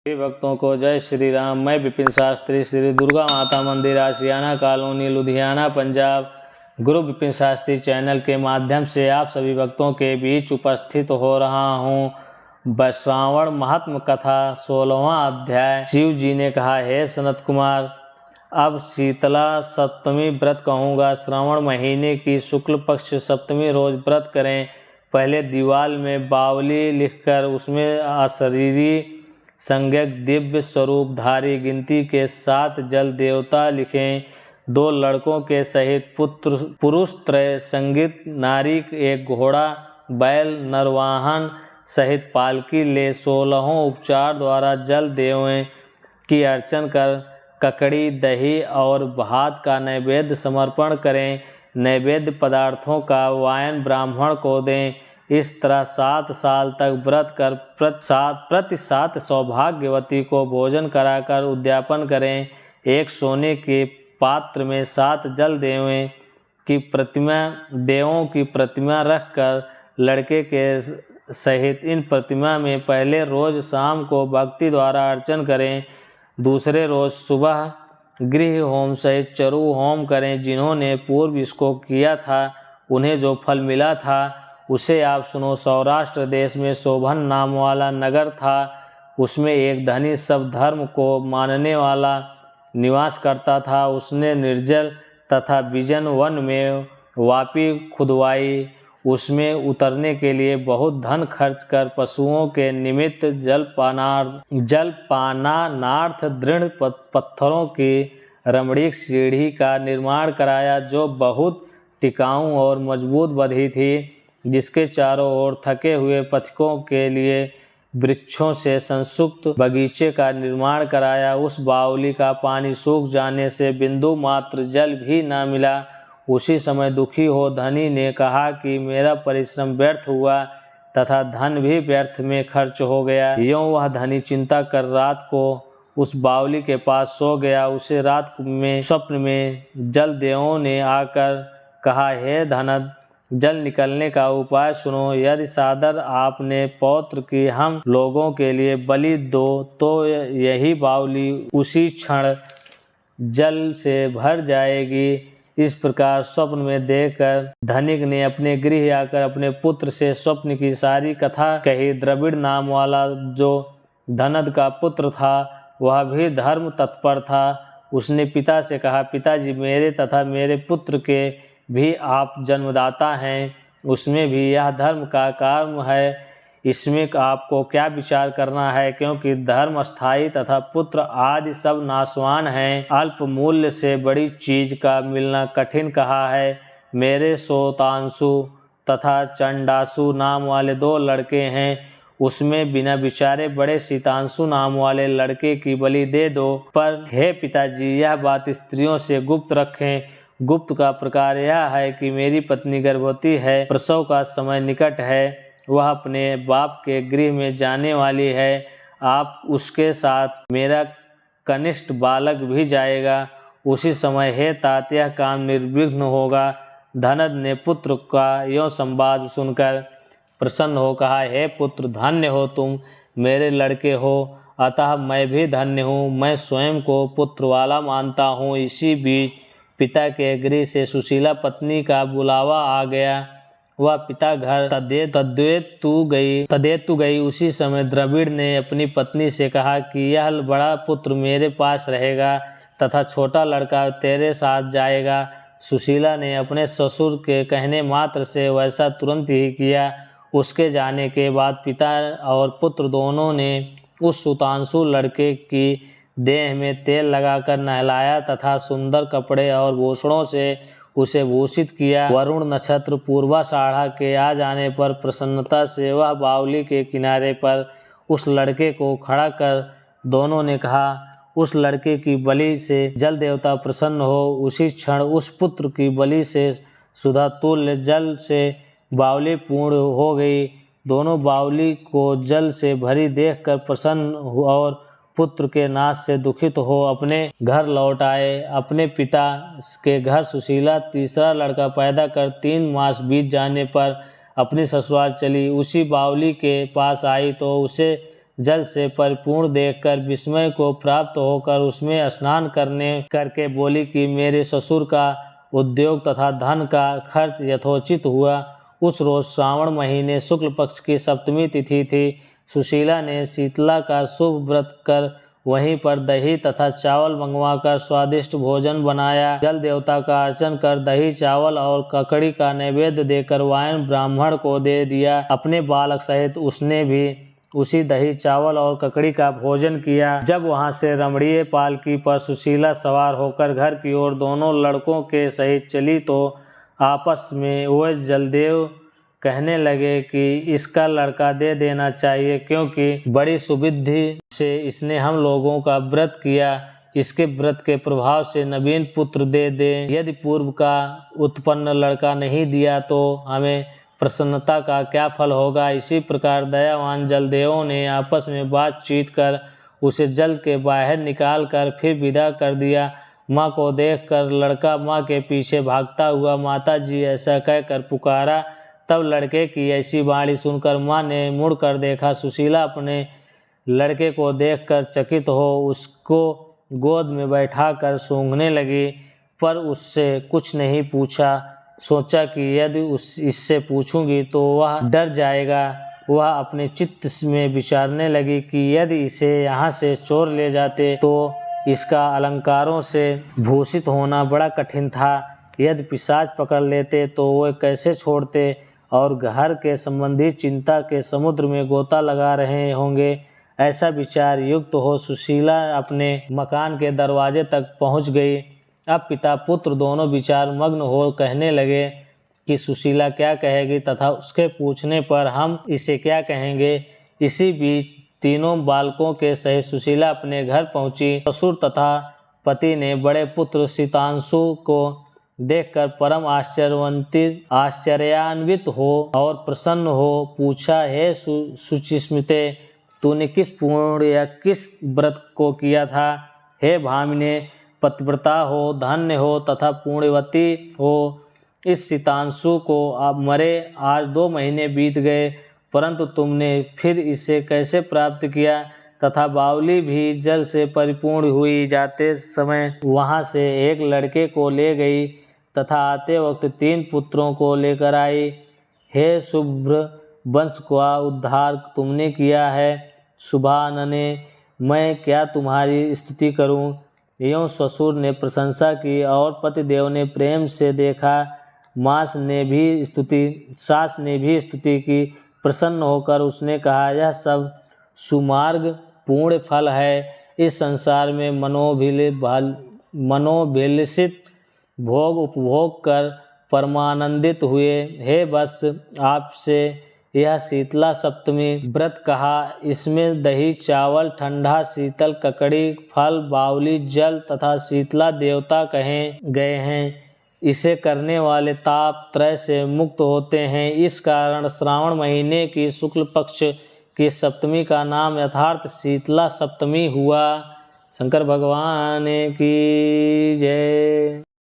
सभी भक्तों को जय श्री राम। मैं विपिन शास्त्री, श्री दुर्गा माता मंदिर, आशियाना कॉलोनी, लुधियाना, पंजाब। गुरु विपिन शास्त्री चैनल के माध्यम से आप सभी भक्तों के बीच उपस्थित हो रहा हूँ। श्रावण महात्म कथा 16वां अध्याय। शिव जी ने कहा, हे सनत कुमार, अब शीतला सप्तमी व्रत कहूँगा। श्रावण महीने की शुक्ल पक्ष सप्तमी रोज व्रत करें। पहले दीवाल में बावली लिखकर उसमें अशरीरी संज्ञक दिव्य स्वरूपधारी गिनती के 7 जल देवता लिखें। 2 लड़कों के सहित पुरुष त्रय संगीत नारी, एक घोड़ा बैल नरवाहन सहित पालकी ले 16 उपचार द्वारा जल देवों की अर्चन कर ककड़ी, दही और भात का नैवेद्य समर्पण करें। नैवेद्य पदार्थों का वायन ब्राह्मण को दें। इस तरह 7 साल तक व्रत कर प्रति 7 सौभाग्यवती को भोजन कराकर उद्यापन करें। एक सोने के पात्र में 7 जल देवों की प्रतिमा रखकर लड़के के सहित इन प्रतिमा में पहले रोज शाम को भक्ति द्वारा अर्चन करें। दूसरे रोज सुबह गृह होम सहित चरु होम करें। जिन्होंने पूर्व इसको किया था उन्हें जो फल मिला था उसे आप सुनो। सौराष्ट्र देश में शोभन नाम वाला नगर था। उसमें एक धनी सब धर्म को मानने वाला निवास करता था। उसने निर्जल तथा विजन वन में वापी खुदवाई। उसमें उतरने के लिए बहुत धन खर्च कर पशुओं के निमित्त जलपानार्थ दृढ़ पत्थरों की रमणीक सीढ़ी का निर्माण कराया, जो बहुत टिकाऊ और मजबूत बधी थी, जिसके चारों ओर थके हुए पथिकों के लिए वृक्षों से संयुक्त बगीचे का निर्माण कराया। उस बावली का पानी सूख जाने से बिंदु मात्र जल भी न मिला। उसी समय दुखी हो धनी ने कहा कि मेरा परिश्रम व्यर्थ हुआ तथा धन भी व्यर्थ में खर्च हो गया। यूं वह धनी चिंता कर रात को उस बावली के पास सो गया। उसे रात में स्वप्न में जल देवों ने आकर कहा, हे धनद, जल निकलने का उपाय सुनो। यदि सादर आपने पौत्र की हम लोगों के लिए बलि दो तो यही बावली उसी क्षण जल से भर जाएगी। इस प्रकार स्वप्न में देखकर धनिक ने अपने गृह आकर अपने पुत्र से स्वप्न की सारी कथा कही। द्रविड़ नाम वाला जो धनद का पुत्र था वह भी धर्म तत्पर था। उसने पिता से कहा, पिताजी, मेरे तथा मेरे पुत्र के भी आप जन्मदाता हैं। उसमें भी यह धर्म का कर्म है। इसमें आपको क्या विचार करना है, क्योंकि धर्म स्थायी तथा पुत्र आदि सब नाशवान हैं। अल्प मूल्य से बड़ी चीज का मिलना कठिन कहा है। मेरे सोतांशु तथा चंडासु नाम वाले 2 लड़के हैं। उसमें बिना विचारे बड़े सीतांशु नाम वाले लड़के की बलि दे दो। पर हे पिताजी, यह बात स्त्रियों से गुप्त रखें। गुप्त का प्रकार यह है कि मेरी पत्नी गर्भवती है, प्रसव का समय निकट है, वह अपने बाप के गृह में जाने वाली है। आप उसके साथ मेरा कनिष्ठ बालक भी जाएगा। उसी समय हे तात, यह काम निर्विघ्न होगा। धनद ने पुत्र का यह संवाद सुनकर प्रसन्न हो कहा, हे पुत्र, धन्य हो तुम, मेरे लड़के हो, अतः मैं भी धन्य हूँ। मैं स्वयं को पुत्र वाला मानता हूँ। इसी बीच पिता के गृह से सुशीला पत्नी का बुलावा आ गया। वह पिता घर तदेतु गई। उसी समय द्रविड़ ने अपनी पत्नी से कहा कि यह बड़ा पुत्र मेरे पास रहेगा तथा छोटा लड़का तेरे साथ जाएगा। सुशीला ने अपने ससुर के कहने मात्र से वैसा तुरंत ही किया। उसके जाने के बाद पिता और पुत्र दोनों ने उस सुतांशु लड़के की देह में तेल लगाकर नहलाया तथा सुंदर कपड़े और भूषणों से उसे भूषित किया। वरुण नक्षत्र पूर्वाषाढ़ा के आ जाने पर प्रसन्नता से वह बावली के किनारे पर उस लड़के को खड़ा कर दोनों ने कहा, उस लड़के की बलि से जल देवता प्रसन्न हो। उसी क्षण उस पुत्र की बलि से सुधा तुल्य जल से बावली पूर्ण हो गई। दोनों बावली को जल से भरी देखकर प्रसन्न और पुत्र के नाश से दुखित हो अपने घर लौट आए। अपने पिता के घर सुशीला तीसरा लड़का पैदा कर 3 मास बीत जाने पर अपनी ससुराल चली। उसी बावली के पास आई तो उसे जल से परिपूर्ण देखकर विस्मय को प्राप्त होकर उसमें स्नान करके बोली कि मेरे ससुर का उद्योग तथा धन का खर्च यथोचित हुआ। उस रोज श्रावण महीने शुक्ल पक्ष की सप्तमी तिथि थी। सुशीला ने शीतला का शुभ व्रत कर वहीं पर दही तथा चावल मंगवाकर स्वादिष्ट भोजन बनाया। जल देवता का अर्चन कर दही चावल और ककड़ी का नैवेद्य देकर वायन ब्राह्मण को दे दिया। अपने बालक सहित उसने भी उसी दही चावल और ककड़ी का भोजन किया। जब वहां से रमणीय पालकी पर सुशीला सवार होकर घर की ओर दोनों लड़कों के सहित चली तो आपस में वह जलदेव कहने लगे कि इसका लड़का दे देना चाहिए, क्योंकि बड़ी सुबुद्धि से इसने हम लोगों का व्रत किया। इसके व्रत के प्रभाव से नवीन पुत्र दे दे। यदि पूर्व का उत्पन्न लड़का नहीं दिया तो हमें प्रसन्नता का क्या फल होगा। इसी प्रकार दयावान जलदेवों ने आपस में बातचीत कर उसे जल के बाहर निकाल कर फिर विदा कर दिया। माँ को देखकर लड़का माँ के पीछे भागता हुआ माता जी ऐसा कहकर पुकारा। तब लड़के की ऐसी वाणी सुनकर माँ ने मुड़कर देखा। सुशीला अपने लड़के को देखकर चकित हो उसको गोद में बैठाकर सूंघने लगी, पर उससे कुछ नहीं पूछा। सोचा कि यदि इससे पूछूंगी तो वह डर जाएगा। वह अपने चित्त में विचारने लगी कि यदि इसे यहाँ से चोर ले जाते तो इसका अलंकारों से भूषित होना बड़ा कठिन था। यदि पिशाच पकड़ लेते तो वह कैसे छोड़ते, और घर के संबंधी चिंता के समुद्र में गोता लगा रहे होंगे। ऐसा विचार युक्त हो सुशीला अपने मकान के दरवाजे तक पहुंच गई। अब पिता पुत्र दोनों विचार मग्न हो कहने लगे कि सुशीला क्या कहेगी तथा उसके पूछने पर हम इसे क्या कहेंगे। इसी बीच तीनों बालकों के सहित सुशीला अपने घर पहुंची। ससुर तथा पति ने बड़े पुत्र शीतांशु को देखकर परम आश्चर्यान्वित हो और प्रसन्न हो पूछा, हे सुचिस्मिते, तूने किस पुण्य या किस व्रत को किया था। हे भामिने, पतिव्रता हो, धन्य हो तथा पुण्यवती हो। इस शीतांशु को अब मरे आज 2 महीने बीत गए, परंतु तुमने फिर इसे कैसे प्राप्त किया। तथा बावली भी जल से परिपूर्ण हुई जाते समय वहां से एक लड़के को ले गई तथा आते वक्त 3 पुत्रों को लेकर आई। हे शुभ्र वंश का उद्धार तुमने किया है। शुभानने, मैं क्या तुम्हारी स्तुति करूं। यों ससुर ने प्रशंसा की और पतिदेव ने प्रेम से देखा। सास ने भी स्तुति की। प्रसन्न होकर उसने कहा, यह सब सुमार्ग पूर्ण फल है। इस संसार में मनोभिलषित भोग उपभोग कर परमानंदित हुए। हे वत्स, आपसे यह शीतला सप्तमी व्रत कहा। इसमें दही चावल, ठंडा शीतल ककड़ी, फल, बावली, जल तथा शीतला देवता कहे गए हैं। इसे करने वाले ताप त्रय से मुक्त होते हैं। इस कारण श्रावण महीने की शुक्ल पक्ष की सप्तमी का नाम यथार्थ शीतला सप्तमी हुआ। शंकर भगवान की जय।